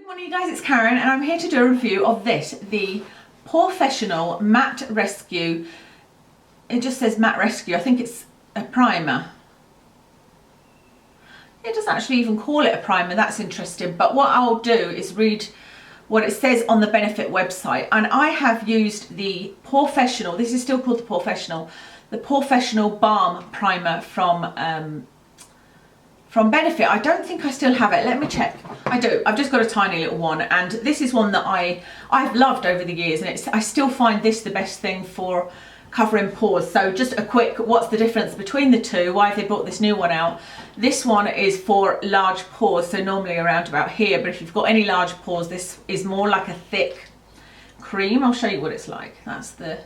Good morning you guys, it's Karen and I'm here to do a review of this, the Porefessional Matte Rescue. It just says Matte Rescue, I think it's a primer. It doesn't actually even call it a primer, that's interesting, but what I'll do is read what it says on the Benefit website. And I have used the Porefessional, this is still called the Porefessional Balm Primer from Benefit. I don't think I still have it. Let me check. I do. I've just got a tiny little one, and this is one that I've loved over the years, and I still find this the best thing for covering pores. So just a quick, what's the difference between the two? Why have they brought this new one out? This one is for large pores, so normally around about here, but if you've got any large pores, this is more like a thick cream. I'll show you what it's like. That's the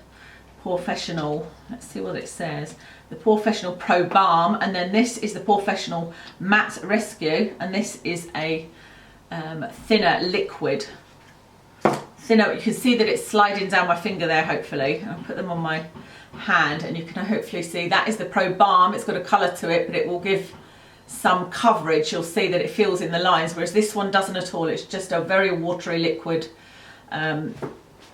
Porefessional, let's see what it says, the Porefessional Pro Balm, and then this is the Porefessional Matte Rescue, and this is a thinner liquid. Thinner, you can see that it's sliding down my finger there, hopefully. I'll put them on my hand and you can hopefully see that is the Pro Balm. It's got a colour to it, but it will give some coverage. You'll see that it fills in the lines, whereas this one doesn't at all. It's just a very watery liquid.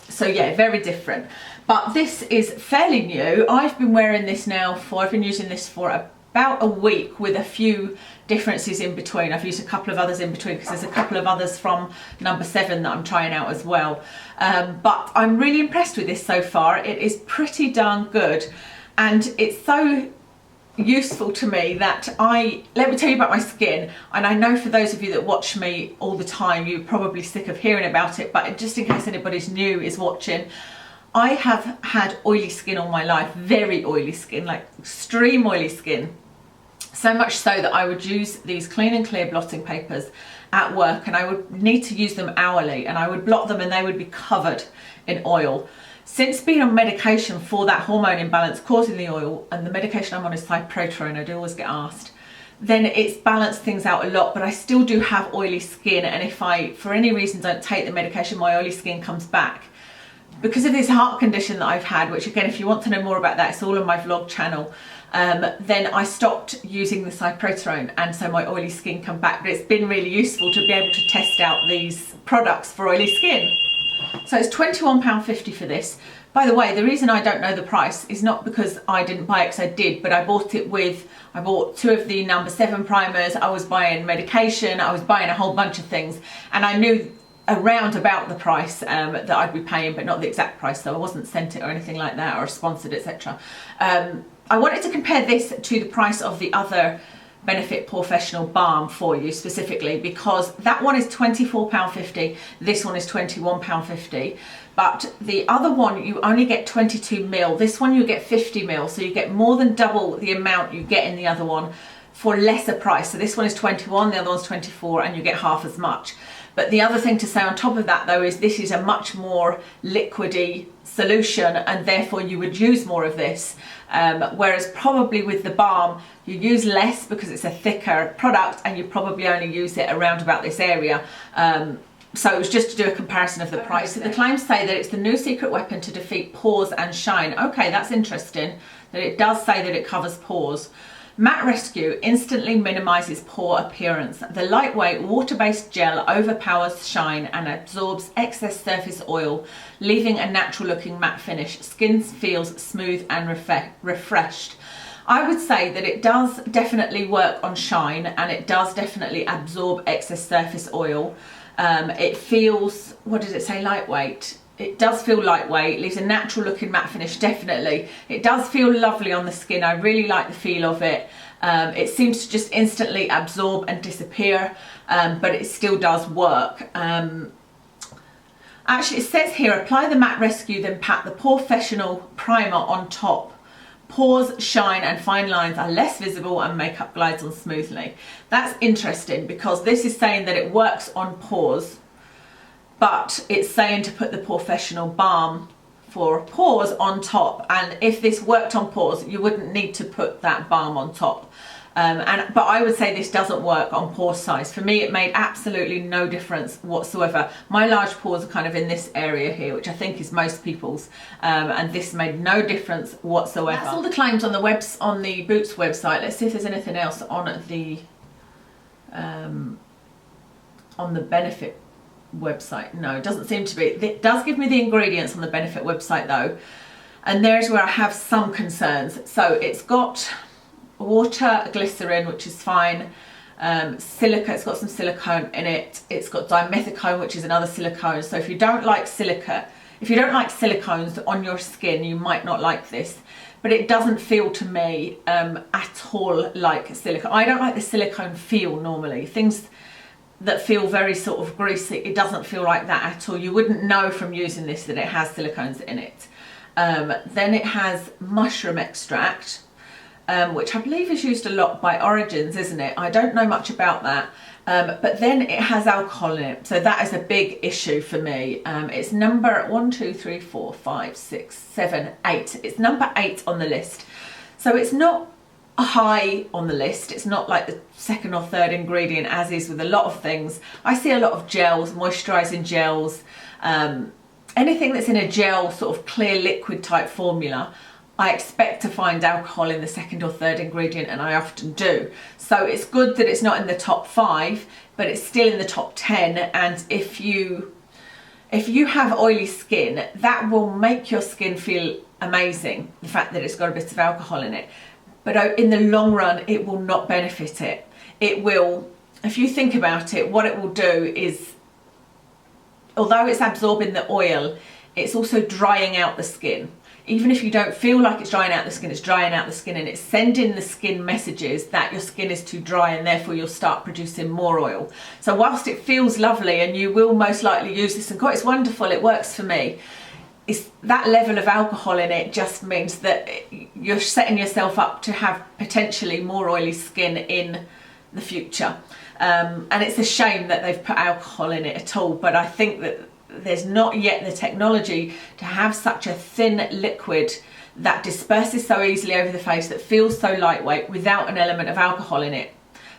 So yeah, very different. But this is fairly new. I've been wearing this now I've been using this for about a week with a few differences in between. I've used a couple of others in between because there's a couple of others from number 7 that I'm trying out as well. But I'm really impressed with this so far. It is pretty darn good, and it's so useful to me that let me tell you about my skin. And I know for those of you that watch me all the time, you're probably sick of hearing about it, but just in case anybody's new is watching, I have had oily skin all my life, very oily skin, like extreme oily skin. So much so that I would use these clean and clear blotting papers at work, and I would need to use them hourly, and I would blot them and they would be covered in oil. Since being on medication for that hormone imbalance causing the oil, and the medication I'm on is cyproterone, I do always get asked, then it's balanced things out a lot, but I still do have oily skin, and if I, for any reason, don't take the medication, my oily skin comes back. Because of this heart condition that I've had, which again, if you want to know more about that, it's all on my vlog channel, then I stopped using the cyproterone, and so my oily skin come back. But it's been really useful to be able to test out these products for oily skin. So it's £21.50 for this. By the way, the reason I don't know the price is not because I didn't buy it, because I did, but I bought it with, I bought 2 of the number 7 primers, I was buying medication, I was buying a whole bunch of things, and I knew around about the price that I'd be paying, but not the exact price, so I wasn't sent it or anything like that, or sponsored, etc. I wanted to compare this to the price of the other Benefit Porefessional Balm for you specifically, because that one is £24.50, this one is £21.50, but the other one you only get 22ml, this one you get 50ml, so you get more than double the amount you get in the other one for lesser price. So this one is 21, the other one's 24, and you get half as much. But the other thing to say on top of that though is this is a much more liquidy solution, and therefore you would use more of this, whereas probably with the balm you use less because it's a thicker product and you probably only use it around about this area. So it was just to do a comparison of the price. So the claims say that it's the new secret weapon to defeat pores and shine. Okay, that's interesting that it does say that it covers pores. Matte Rescue instantly minimises pore appearance. The lightweight water-based gel overpowers shine and absorbs excess surface oil, leaving a natural looking matte finish. Skin feels smooth and refreshed. I would say that it does definitely work on shine, and it does definitely absorb excess surface oil. It feels, what does it say, lightweight? It does feel lightweight, leaves a natural looking matte finish, definitely. It does feel lovely on the skin, I really like the feel of it. It seems to just instantly absorb and disappear, but it still does work. Actually, it says here, apply the Matte Rescue, then pat the Porefessional primer on top. Pores, shine and fine lines are less visible and makeup glides on smoothly. That's interesting because this is saying that it works on pores, but it's saying to put the Porefessional Balm for pores on top, and if this worked on pores you wouldn't need to put that balm on top. But I would say this doesn't work on pore size. For me it made absolutely no difference whatsoever. My large pores are kind of in this area here, which I think is most people's, and this made no difference whatsoever. That's all the claims on the Boots website. Let's see if there's anything else on the Benefit website. No, it doesn't seem to be. It does give me the ingredients on the Benefit website though, and there's where I have some concerns. So it's got water, glycerin, which is fine, silica, it's got some silicone in it, it's got dimethicone, which is another silicone. So if you don't like silica, if you don't like silicones on your skin, you might not like this. But it doesn't feel to me at all like silicone. I don't like the silicone feel normally. Things that feel very sort of greasy, it doesn't feel like that at all. You wouldn't know from using this that it has silicones in it. Then it has mushroom extract, which I believe is used a lot by Origins, isn't it? I don't know much about that. But then it has alcohol in it, so that is a big issue for me. It's number 1, 2, 3, 4, 5, 6, 7, 8. It's number 8 on the list. So it's not high on the list. It's not like the second or third ingredient, as is with a lot of things. I see a lot of gels, moisturising gels, anything that's in a gel sort of clear liquid type formula. I expect to find alcohol in the second or third ingredient, and I often do. So it's good that it's not in the top 5, but it's still in the top 10. And if you have oily skin, that will make your skin feel amazing, the fact that it's got a bit of alcohol in it. But in the long run, it will not benefit it. It will, if you think about it, what it will do is, although it's absorbing the oil, it's also drying out the skin. Even if you don't feel like it's drying out the skin, it's drying out the skin, and it's sending the skin messages that your skin is too dry, and therefore you'll start producing more oil. So whilst it feels lovely, and you will most likely use this, and God, it's wonderful, it works for me, it's that level of alcohol in it just means that you're setting yourself up to have potentially more oily skin in the future. And it's a shame that they've put alcohol in it at all, but I think that there's not yet the technology to have such a thin liquid that disperses so easily over the face, that feels so lightweight without an element of alcohol in it.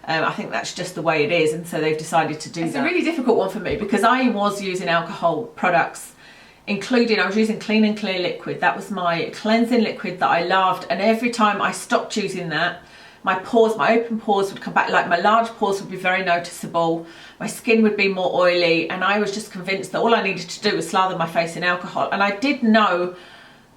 I think that's just the way it is, and so they've decided to do that. It's a really difficult one for me because I was using alcohol products, including I was using Clean and Clear liquid. That was my cleansing liquid that I loved, and every time I stopped using that, my pores, my open pores would come back, like my large pores would be very noticeable, my skin would be more oily, and I was just convinced that all I needed to do was slather my face in alcohol. And I did know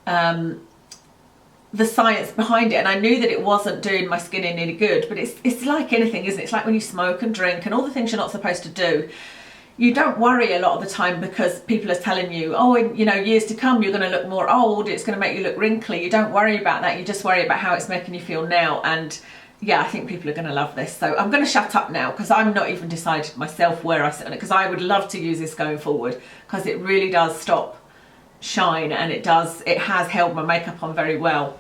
the science behind it, and I knew that it wasn't doing my skin any good, but it's like anything, isn't it? It's like when you smoke and drink and all the things you're not supposed to do. You don't worry a lot of the time because people are telling you, oh, in years to come you're going to look more old, it's going to make you look wrinkly. You don't worry about that, you just worry about how it's making you feel now. And yeah, I think people are going to love this. So I'm going to shut up now because I'm not even decided myself where I sit on it, because I would love to use this going forward because it really does stop shine, and it has held my makeup on very well.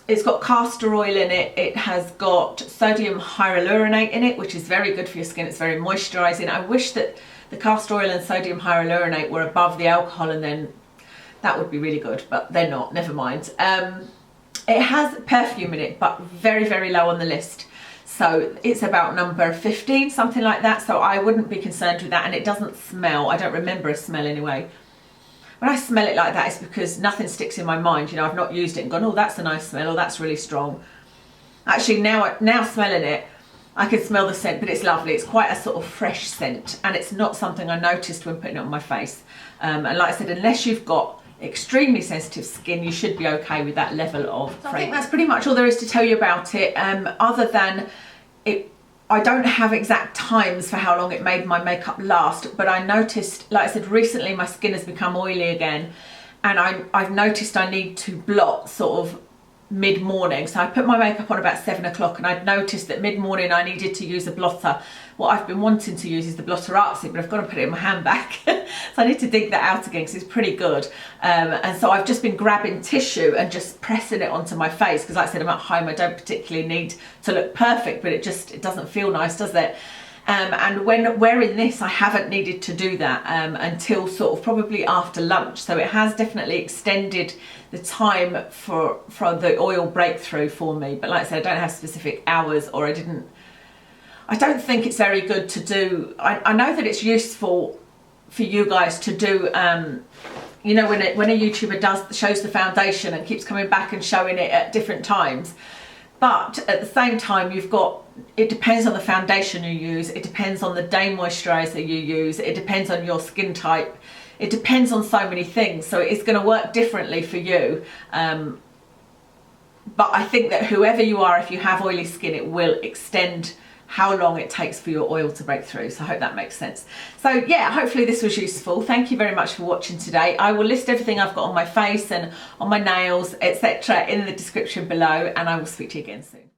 It's got castor oil in it, it has got sodium hyaluronate in it, which is very good for your skin, it's very moisturising. I wish that the castor oil and sodium hyaluronate were above the alcohol, and then that would be really good, but they're not, never mind. It has perfume in it, but very, very low on the list. So it's about number 15, something like that, so I wouldn't be concerned with that, and it doesn't smell. I don't remember a smell anyway. When I smell it like that, it's because nothing sticks in my mind. I've not used it and gone, oh, that's a nice smell, or that's really strong. Actually, now smelling it, I can smell the scent, but it's lovely. It's quite a sort of fresh scent, and it's not something I noticed when putting it on my face. And like I said, unless you've got extremely sensitive skin, you should be okay with that level of fragrance. I think that's pretty much all there is to tell you about it, other than I don't have exact times for how long it made my makeup last, but I noticed, like I said, recently my skin has become oily again, and I've noticed I need to blot sort of mid-morning. So I put my makeup on about 7 o'clock, and I'd noticed that mid-morning I needed to use a blotter. What I've been wanting to use is the blotter Artsy, but I've got to put it in my handbag. So I need to dig that out again because it's pretty good. And so I've just been grabbing tissue and just pressing it onto my face, because like I said, I'm at home, I don't particularly need to look perfect, but it doesn't feel nice, does it? And when wearing this, I haven't needed to do that until sort of probably after lunch. So it has definitely extended the time for the oil breakthrough for me. But like I said, I don't have specific hours, or I don't think it's very good to do. I know that it's useful for you guys to do, when a YouTuber shows the foundation and keeps coming back and showing it at different times. But at the same time, it depends on the foundation you use, it depends on the day moisturiser you use, it depends on your skin type, it depends on so many things, so it's going to work differently for you. But I think that whoever you are, if you have oily skin, it will extend how long it takes for your oil to break through. So I hope that makes sense. So yeah, hopefully this was useful. Thank you very much for watching today. I will list everything I've got on my face and on my nails, etc. in the description below, and I will speak to you again soon.